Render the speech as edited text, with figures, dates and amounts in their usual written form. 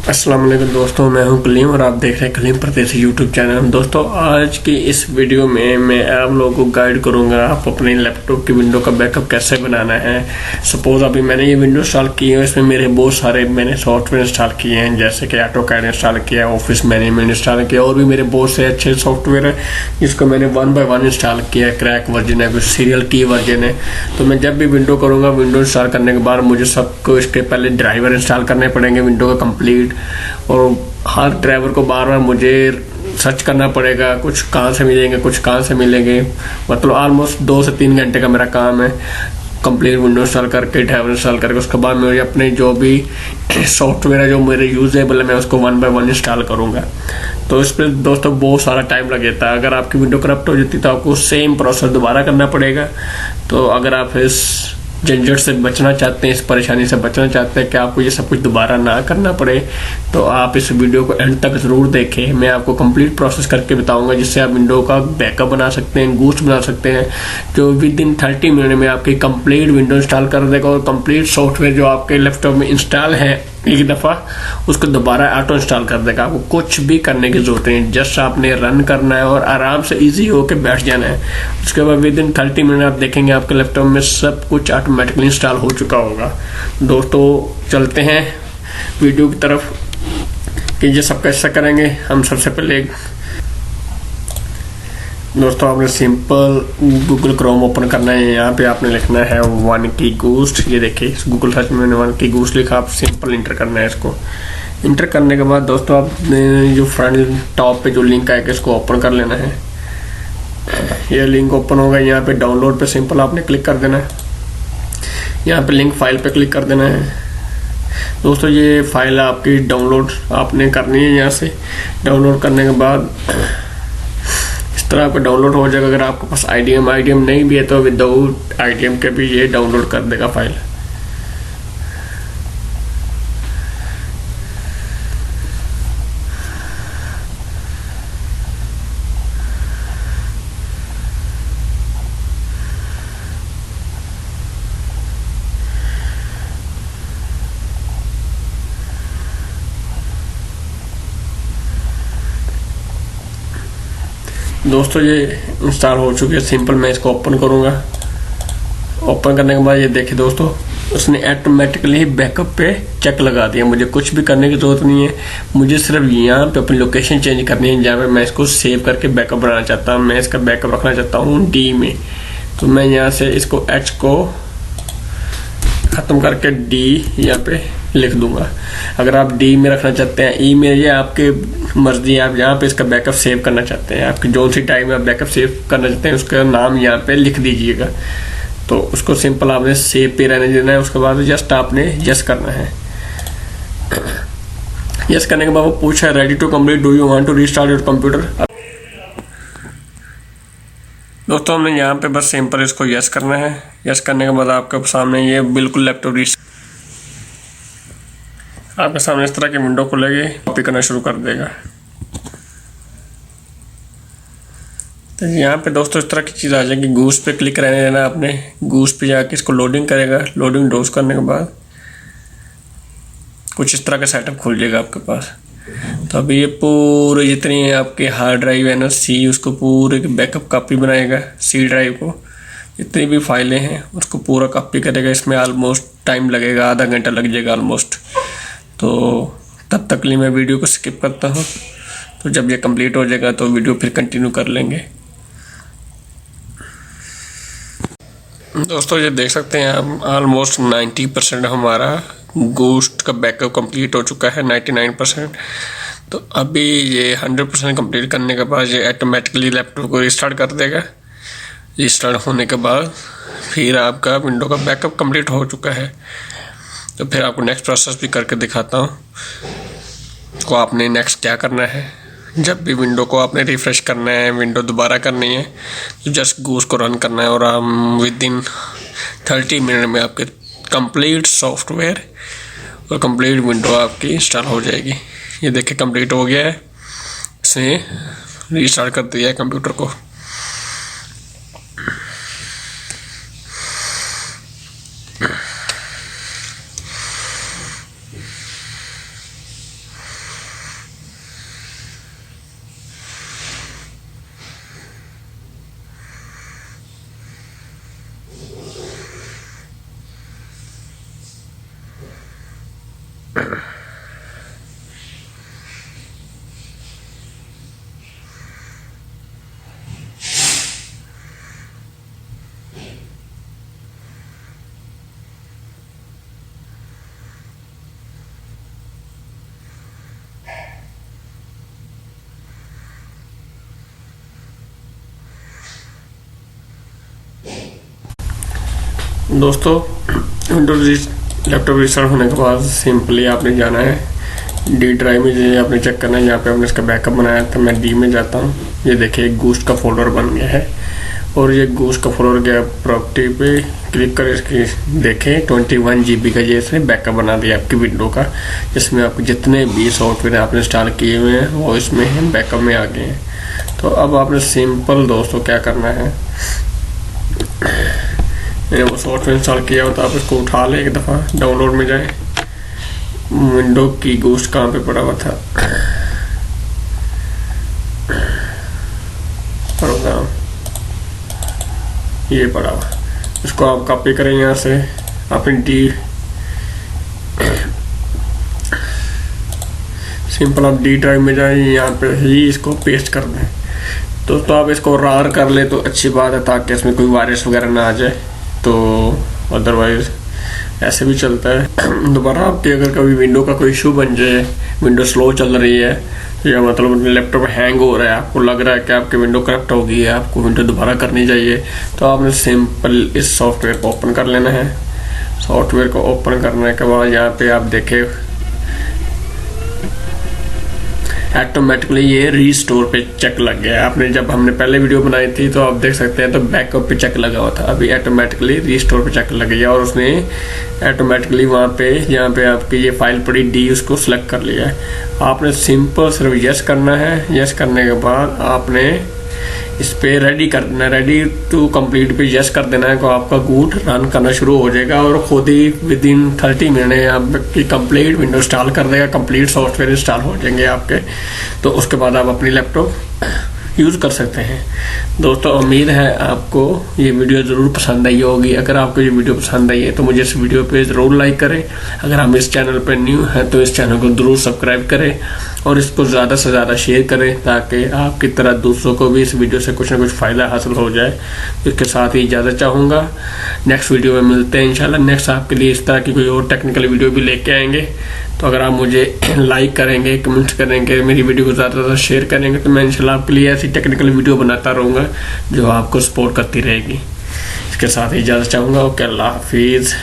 अस्सलाम वालेकुम दोस्तों, मैं हूं कलीम और आप देख रहे हैं कलीम परदेसी यूट्यूब चैनल। दोस्तों, आज की इस वीडियो में मैं आप लोगों को गाइड करूंगा आप अपने लैपटॉप की विंडो का बैकअप कैसे बनाना है। सपोज अभी मैंने ये विंडो इंस्टॉल की है, इसमें मेरे बहुत सारे मैंने सॉफ्टवेयर इंस्टॉल किए हैं, जैसे कि ऑटोकैड इंस्टॉल किया, ऑफिस मैनेजमेंट इंस्टॉल किया, और भी मेरे बहुत से अच्छे सॉफ्टवेयर है जिसको मैंने 1 बाय 1 इंस्टॉल किया है। क्रैक वर्जन है, कुछ सीरियल की वर्जन है। तो मैं जब भी विंडो करूँगा, विंडो इंस्टॉल करने के बाद मुझे सबको इसके पहले ड्राइवर इंस्टॉल करने पड़ेंगे विंडो का कंप्लीट, और हर ड्राइवर को बार बार मुझे सर्च करना पड़ेगा, कुछ कहाँ से मिलेंगे कुछ कहाँ से मिलेंगे। मतलब ऑलमोस्ट 2 से 3 घंटे का मेरा काम है कंप्लीट विंडो इंस्टॉल करके, ड्राइवर इंस्टॉल करके। उसके बाद मुझे अपने जो भी सॉफ्टवेयर है जो मेरे यूजेबल है, मैं उसको 1 बाय 1 इंस्टॉल करूँगा। तो इस पर दोस्तों बहुत सारा टाइम लग जाता है। अगर आपकी विंडो करप्ट हो जाती है तो आपको सेम प्रोसेस दोबारा करना पड़ेगा। तो अगर आप इस झंझट से बचना चाहते हैं, इस परेशानी से बचना चाहते हैं कि आपको ये सब कुछ दोबारा ना करना पड़े, तो आप इस वीडियो को एंड तक जरूर देखें। मैं आपको कंप्लीट प्रोसेस करके बताऊंगा जिससे आप विंडो का बैकअप बना सकते हैं, बूस्ट बना सकते हैं, जो विद इन 30 मिनट में आपकी कंप्लीट विंडो इंस्टॉल कर देगा। और कंप्लीट सॉफ्टवेयर जो आपके लैपटॉप में इंस्टॉल है एक दफ़ा, उसको दोबारा ऑटो इंस्टॉल कर देगा। आपको कुछ भी करने की जरूरत नहीं, जस्ट आपने रन करना है और आराम से इजी होके बैठ जाना है। उसके बाद विद इन 30 मिनट आप देखेंगे आपके लैपटॉप में सब कुछ ऑटोमेटिकली इंस्टॉल हो चुका होगा। दोस्तों, चलते हैं वीडियो की तरफ कि ये सब कैसे करेंगे। हम सबसे पहले दोस्तों आपने सिंपल गूगल क्रोम ओपन करना है। यहाँ पे आपने लिखना है 1 की गूस्ट। ये देखिए गूगल सर्च में मैंने 1 की गूस्ट लिखा, आप सिंपल इंटर करना है। इसको इंटर करने के बाद दोस्तों आपने जो फ्रंट टॉप पे जो लिंक है इसको ओपन कर लेना है। ये लिंक ओपन होगा, यहाँ पे डाउनलोड पे सिंपल आपने क्लिक कर देना है। यहाँ पे लिंक फाइल पे क्लिक कर देना है। दोस्तों ये फाइल आपकी डाउनलोड आपने करनी है। यहाँ से डाउनलोड करने के बाद इस तरह आपका डाउनलोड हो जाएगा। अगर आपके पास आईडीएम नहीं भी है तो विदाउट आईडीएम के भी ये डाउनलोड कर देगा फाइल। दोस्तों ये इंस्टॉल हो चुकी है। सिंपल मैं इसको ओपन करूंगा। ओपन करने के बाद ये देखिए दोस्तों, उसने ऑटोमेटिकली बैकअप पे चेक लगा दिया। मुझे कुछ भी करने की जरूरत नहीं है, मुझे सिर्फ यहाँ पे अपनी लोकेशन चेंज करनी है जहाँ पे मैं इसको सेव करके बैकअप बनाना चाहता हूँ। मैं इसका बैकअप रखना चाहता हूँ डी में, तो मैं यहाँ से इसको एच को खत्म करके डी यहाँ पे लिख दूंगा। अगर आप डी में रखना चाहते हैं, ई में, ये आपके मर्जी है। आप यहाँ पे इसका बैकअप सेव करना चाहते हैं, आपकी जो सी टाइम में आप बैकअप सेव करना चाहते हैं उसका नाम यहाँ पे लिख दीजिएगा। तो उसको सिंपल आपने सेव पे रहने देना है। उसके बाद जस्ट आपने यस करना है। यस करने के बाद वो पूछा ready to complete, do you want to restart your computer. दोस्तों हमने यहाँ पे बस सिंपल इसको यस करना है। यस करने के बाद आपके सामने ये बिल्कुल लैपटॉप आपके सामने इस तरह की विंडो खुलेगी, कॉपी करना शुरू कर देगा। तो यहाँ पे दोस्तों इस तरह की चीज़ आ जाएगी। गूस पे क्लिक रहने देना आपने। गूस पे जाके इसको लोडिंग करेगा। लोडिंग डोज करने के बाद कुछ इस तरह का सेटअप खुल जाएगा आपके पास। तो अभी ये पूरे जितनी आपके हार्ड ड्राइव है ना सी, उसको पूरे की बैकअप कॉपी बनाएगा। सी ड्राइव को जितनी भी फाइलें हैं उसको पूरा कॉपी करेगा। इसमें ऑलमोस्ट टाइम लगेगा, आधा घंटा लग जाएगा ऑलमोस्ट। तो तब तक लिए मैं वीडियो को स्किप करता हूँ। तो जब ये कंप्लीट हो जाएगा तो वीडियो फिर कंटिन्यू कर लेंगे। दोस्तों ये देख सकते हैं आप, ऑलमोस्ट 90% हमारा गूस्ट का बैकअप कंप्लीट हो चुका है, 99%। तो अभी ये 100% कंप्लीट करने के बाद ये ऑटोमेटिकली लैपटॉप को रिस्टार्ट कर देगा। रिस्टार्ट होने के बाद फिर आपका विंडो का बैकअप कंप्लीट हो चुका है। तो फिर आपको नेक्स्ट प्रोसेस भी करके दिखाता हूँ को आपने नेक्स्ट क्या करना है। जब भी विंडो को आपने रिफ्रेश करना है, विंडो दोबारा करनी है, तो जस्ट गूस को रन करना है और हम विद इन 30 मिनट में आपके कंप्लीट सॉफ्टवेयर और कंप्लीट विंडो आपकी इंस्टॉल हो जाएगी। ये देखिए कंप्लीट हो गया है। इसने रीस्टार्ट कर दिया है कंप्यूटर को। दोस्तों विंडोज लैपटॉप रिस्टार्ट होने के बाद सिंपली आपने जाना है डी ड्राइव में, ये आपने चेक करना है। यहाँ पे आपने इसका बैकअप बनाया था, मैं डी में जाता हूँ। ये देखिए गूस्ट का फोल्डर बन गया है और ये गूस्ट का फोल्डर गया प्रॉपर्टी पे क्लिक कर इसकी देखें 21 GB का ये इसने बैकअप बना दिया आपकी विंडो का, जिसमें आपके जितने भी सॉफ्टवेयर आपने इंस्टॉल किए हुए हैं वो इसमें बैकअप में आ गए हैं। तो अब आपने सिंपल दोस्तों क्या करना है, मैंने वो सॉफ्टवेयर इंस्टॉल किया हो तो आप इसको उठा लें, एक दफ़ा डाउनलोड में जाएं। विंडो की गूस्ट कहाँ पे पड़ा हुआ था, प्रोग्राम ये पड़ा हुआ, इसको आप कॉपी करें यहाँ से अपनी डी, सिंपल आप डी ड्राइव में जाएं, यहाँ पे ही इसको पेस्ट कर दें। दोस्तों आप इसको रार कर ले तो अच्छी बात है, ताकि इसमें कोई वायरस वगैरह ना आ जाए, तो अदरवाइज ऐसे भी चलता है। दोबारा आपके अगर कभी विंडो का कोई इशू बन जाए, विंडो स्लो चल रही है या मतलब लैपटॉप हैंग हो रहा है, आपको लग रहा है कि आपकी विंडो करप्ट हो गई है, आपको विंडो दोबारा करनी चाहिए, तो आपने सिंपल इस सॉफ्टवेयर को ओपन कर लेना है। सॉफ्टवेयर को ओपन करने के बाद यहाँ पे आप देखें ऑटोमेटिकली ये रीस्टोर पे चेक लग गया है। आपने जब हमने पहले वीडियो बनाई थी तो आप देख सकते हैं तो बैकअप पे चेक लगा हुआ था, अभी ऑटोमेटिकली रीस्टोर पे चेक लग गया और उसने ऑटोमेटिकली वहाँ पे जहाँ पे आपकी ये फाइल पड़ी डी उसको सिलेक्ट कर लिया है। आपने सिंपल सिर्फ यस करना है। यस करने के बाद आपने इस पे रेडी कर देना, रेडी टू कंप्लीट पे यस कर देना है, तो आपका बूट रन करना शुरू हो जाएगा और खुद ही विद इन 30 मिनट आपकी कंप्लीट विंडो इंस्टॉल कर देगा, कंप्लीट सॉफ्टवेयर इंस्टॉल हो जाएंगे आपके। तो उसके बाद आप अपनी लैपटॉप यूज़ कर सकते हैं। दोस्तों उम्मीद है आपको ये वीडियो ज़रूर पसंद आई होगी। अगर आपको ये वीडियो पसंद आई है तो मुझे इस वीडियो पे ज़रूर लाइक करें। अगर हम इस चैनल पर न्यू हैं तो इस चैनल को ज़रूर सब्सक्राइब करें और इसको ज़्यादा से ज़्यादा शेयर करें, ताकि आपकी तरह दूसरों को भी इस वीडियो से कुछ ना कुछ फ़ायदा हासिल हो जाए। इसके साथ ही इजाज़त चाहूँगा, नेक्स्ट वीडियो में मिलते हैं इंशाल्लाह। नेक्स्ट आपके लिए इस तरह की कोई और टेक्निकल वीडियो भी लेके आएंगे। तो अगर आप मुझे लाइक करेंगे, कमेंट्स करेंगे, मेरी वीडियो को ज़्यादा से ज़्यादा शेयर करेंगे तो मैं इंशाल्लाह आपके लिए ऐसी टेक्निकल वीडियो बनाता रहूँगा जो आपको सपोर्ट करती रहेगी। इसके साथ ही इजाज़त चाहूँगा। ओके, अल्लाह हाफिज़।